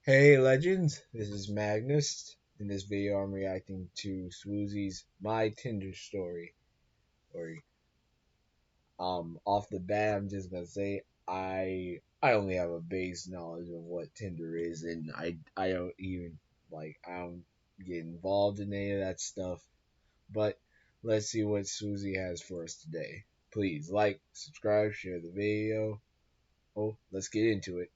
Hey legends, this is Magnus. In this video, I'm reacting to Swoozy's My Tinder Story. Or, off the bat, I'm just gonna say I only have a base knowledge of what Tinder is, and I don't even I don't get involved in any of that stuff. But let's see what Swoozy has for us today. Please like, subscribe, share the video. Oh, let's get into it.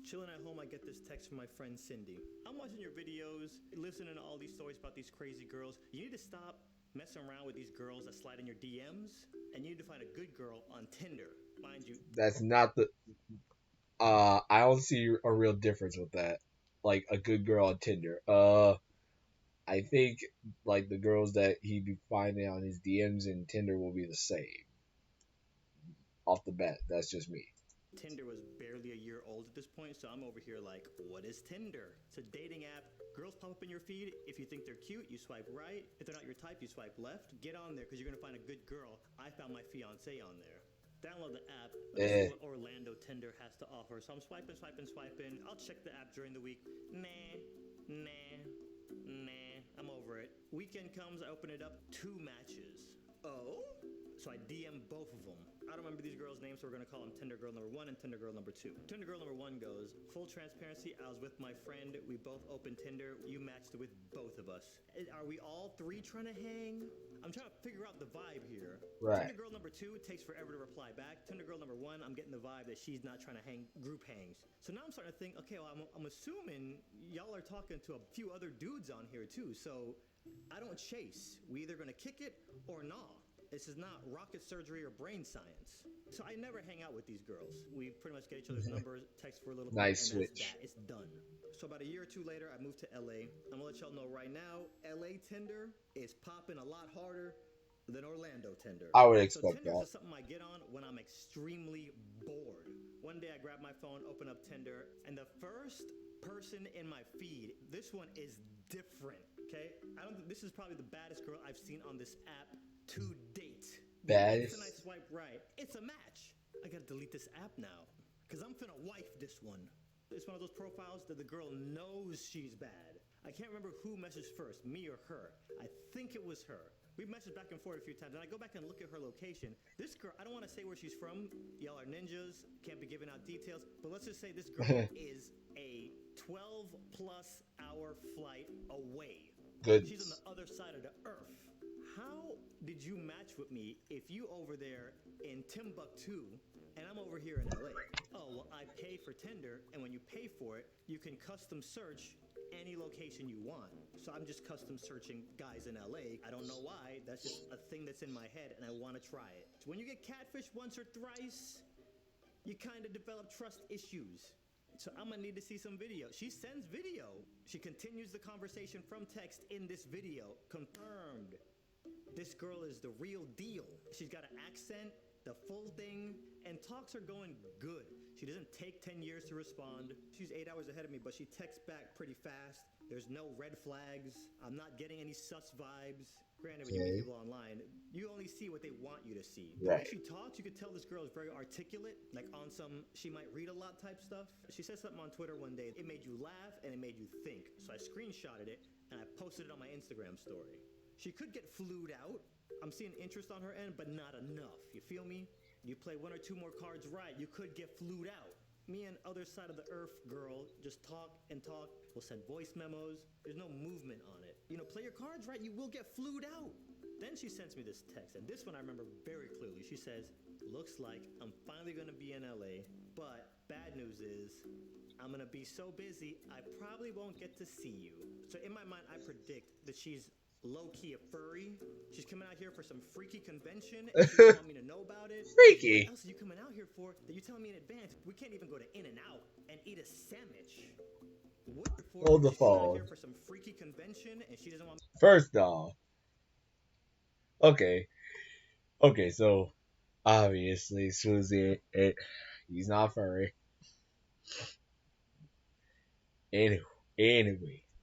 Chilling at home, I get this text from my friend Cindy. I'm watching your videos, listening to all these stories about these crazy girls. You need to stop messing around with these girls that slide in your DMs, and you need to find a good girl on Tinder. Mind you, That's not the I don't see a real difference with that. Like a good girl on Tinder. I think like the girls that he be finding on his DMs and Tinder will be the same. Off the bat, that's just me. Tinder was barely a year old at this point, so I'm over here like, what is Tinder? It's a dating app. Girls pop up in your feed. If you think they're cute, you swipe right. If they're not your type, you swipe left. Get on there because you're going to find a good girl. I found my fiance on there. Download the app. Let me see Eh, what Orlando Tinder has to offer. So I'm swiping. I'll check the app during the week. Nah. I'm over it. Weekend comes, I open it up. 2 matches. Oh? So I DM both of them. I don't remember these girls' names, so we're gonna call them Tinder Girl number 1 and Tinder Girl number 2. Tinder Girl number 1 goes, full transparency, I was with my friend, we both opened Tinder, you matched with both of us. Are we all three trying to hang? I'm trying to figure out the vibe here. right. Tinder Girl number 2, it takes forever to reply back. Tinder Girl number 1, I'm getting the vibe that she's not trying to hang group hangs. So now I'm starting to think, okay, well, I'm assuming y'all are talking to a few other dudes on here too, so I don't chase. We either gonna kick it or not. This is not rocket surgery or brain science. So I never hang out with these girls. We pretty much get each other's numbers, text for a little bit, Nice and that's switch. that. It's done. So about a year or two later, I moved to LA. I'm gonna let y'all know right now, LA Tinder is popping a lot harder than Orlando Tinder. I would So expect Tinder is that. just something I get on when I'm extremely bored. One day I grab my phone, open up Tinder, and the first person in my feed, this one is different, okay? I don't think this is probably the baddest girl I've seen on this app to date. The instant I Baddest. swipe right, it's a match. I gotta delete this app now, because I'm finna wife this one. It's one of those profiles that the girl knows she's bad. I can't remember who messaged first, me or her. I think it was her. We've messaged back and forth a few times, and I go back and look at her location. This girl, I don't want to say where she's from. Y'all are ninjas, can't be giving out details, but let's just say this girl is a 12 plus hour flight away. She's on the Goodness. other side of the earth. How did you match with me if you over there in Timbuktu and I'm over here in LA? Oh, well, I pay for Tinder, and when you pay for it, you can custom search any location you want. So I'm just custom searching guys in LA. I don't know why. That's just a thing that's in my head, and I want to try it. So when you get catfish once or thrice, you kind of develop trust issues. So I'm gonna need to see some video. She sends video. She continues the conversation from text in this video. Confirmed. This girl is the real deal. She's got an accent, the full thing, and talks are going good. She doesn't take 10 years to respond. She's 8 hours ahead of me, but she texts back pretty fast. There's no red flags. I'm not getting any sus vibes. Granted, when you meet Okay. people online, you only see what they want you to see. The way Right. she talks, you could tell this girl is very articulate, like on some she might read a lot type stuff. She said something on Twitter one day. It made you laugh and it made you think. So I screenshotted it and I posted it on my Instagram story. She could get flued out. I'm seeing interest on her end, but not enough. You feel me? You play one or two more cards right, you could get flued out. Me and other side of the earth girl just talk and talk. We'll send voice memos. There's no movement on it. You know, play your cards right, you will get flued out. Then she sends me this text, and this one I remember very clearly. She says, looks like I'm finally gonna be in LA, but bad news is I'm gonna be so busy, I probably won't get to see you. So in my mind, I predict that she's low-key a furry. She's coming out here for some freaky convention, and she doesn't want me to know about it. What Freaky. else are you coming out here for that you telling me in advance? We can't even go to In-N-Out and eat a sandwich. What for? Hold the She's coming out phone. here for some freaky convention, and she doesn't want. First off, okay. Okay, so obviously Swoozy, he's not furry. Anyway,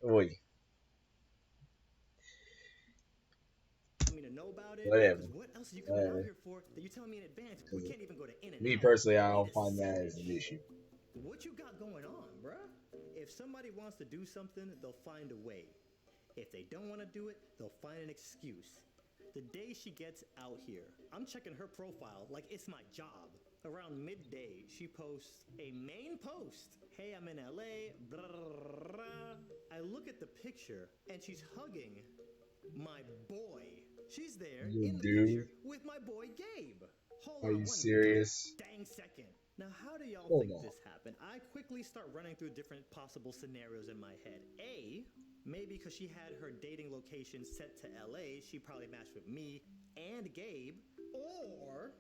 wait, Me to know about it, whatever. because what else are you coming out Whatever. here for that you telling me in advance? We 'Cause can't even go to me In-N-Out personally, I and eat don't a find that as an sandwich. issue. What you got going on, bruh? If somebody wants to do something, they'll find a way. If they don't want to do it, they'll find an excuse. The day she gets out here, I'm checking her profile like it's my job. Around midday, she posts a main post. Hey, I'm in LA. Blah, blah, blah. I look at the picture and she's hugging my boy. She's there You in the do? picture with my boy Gabe. Hold Are on you one serious? dang second. Now, how do y'all Hold think on. this happened? I quickly start running through different possible scenarios in my head. A, maybe because she had her dating location set to LA, she probably matched with me and Gabe. Or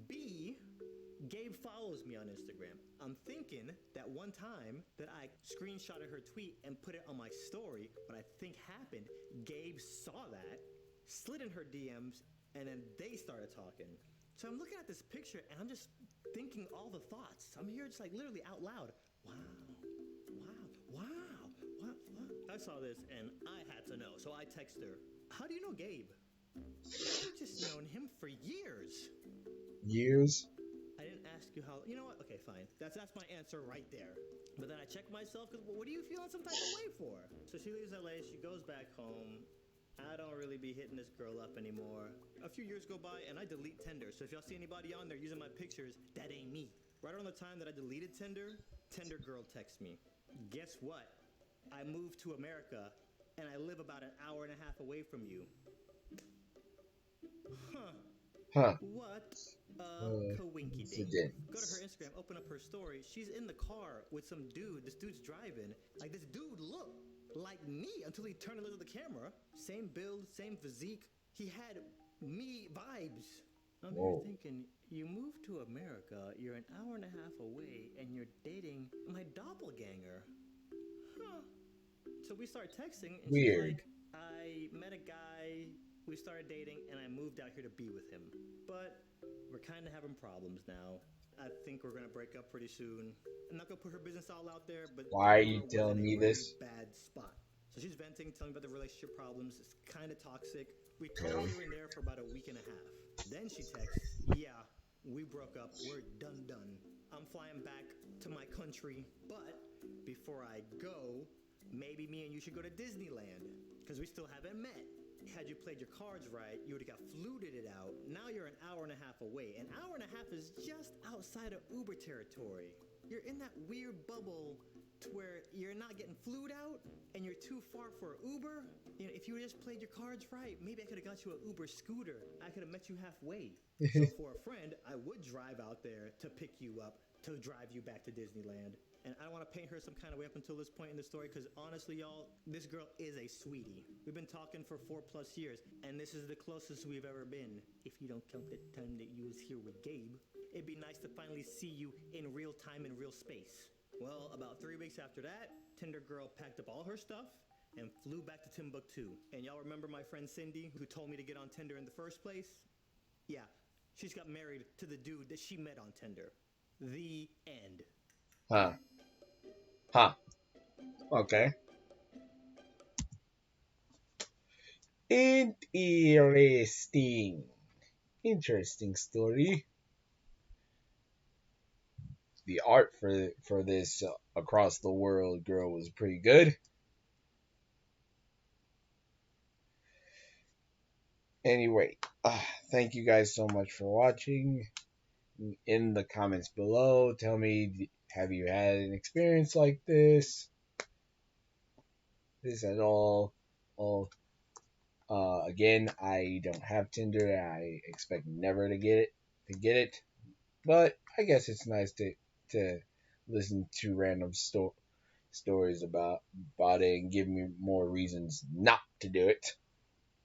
B, Gabe follows me on Instagram. I'm thinking that one time that I screenshotted her tweet and put it on my story, what I think happened, Gabe saw that, slid in her DMs, and then they started talking. So I'm looking at this picture and I'm just thinking all the thoughts. I'm here just like literally out loud. Wow, wow, wow, what? I saw this and I had to know. So I text her, how do you know Gabe? I've just known him for years. Years? I didn't ask you how. You know what? Okay, fine. That's my answer right there. But then I check myself because what are you feeling some type of way for? So she leaves LA. She goes back home. I don't really be hitting this girl up anymore. A few years go by and I delete Tinder. So if y'all see anybody on there using my pictures, that ain't me. Right around the time that I deleted Tinder, Tinder girl texts me. Guess what? I moved to America and I live about an hour and a half away from you. Huh. Huh. What a coinky dink. Go to her Coincidence. Instagram, open up her story. She's in the car with some dude. This dude's driving. Like, this dude looked like me until he turned and looked at the camera. Same build, same physique. He had me vibes. I'm here Whoa. thinking, you moved to America, you're an hour and a half away, and you're dating my doppelganger. Huh. So we start texting, and she's Weird. like, I met a guy, we started dating, and I moved out here to be with him. But we're kind of having problems now. I think we're gonna break up pretty soon. I'm not gonna put her business all out there, but Why the are you girl was in telling a me really this? bad spot. So she's venting, telling me about the relationship problems. It's kind of toxic. We talk Really? here and there for about a week and a half. Then she texts, yeah, we broke up. We're done. I'm flying back to my country, but before I go, maybe me and you should go to Disneyland because we still haven't met. Had you played your cards right, you would have got fluted it out. Now you're an hour and a half away. An hour and a half is just outside of Uber territory. You're in that weird bubble to where you're not getting flued out and you're too far for Uber. You know, if you just played your cards right, maybe I could have got you an Uber scooter. I could have met you halfway. So for a friend, I would drive out there to pick you up, to drive you back to Disneyland. And I don't want to paint her some kind of way up until this point in the story because honestly, y'all, this girl is a sweetie. We've been talking for 4+ years, and this is the closest we've ever been. If you don't count the time that you was here with Gabe, it'd be nice to finally see you in real time and real space. Well, about 3 weeks after that, Tinder girl packed up all her stuff and flew back to Timbuktu. And y'all remember my friend Cindy who told me to get on Tinder in the first place? Yeah, she's got married to the dude that she met on Tinder. The end. Huh. Huh. Okay. Interesting. Interesting story. The art for this across the world girl was pretty good. Anyway, thank you guys so much for watching. In the comments below, tell me, have you had an experience like this? This at all? All again, I don't have Tinder. I expect never to get it. But I guess it's nice to listen to random stories about it and give me more reasons not to do it.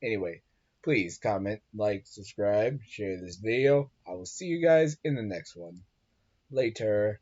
Anyway, please comment, like, subscribe, share this video. I will see you guys in the next one. Later.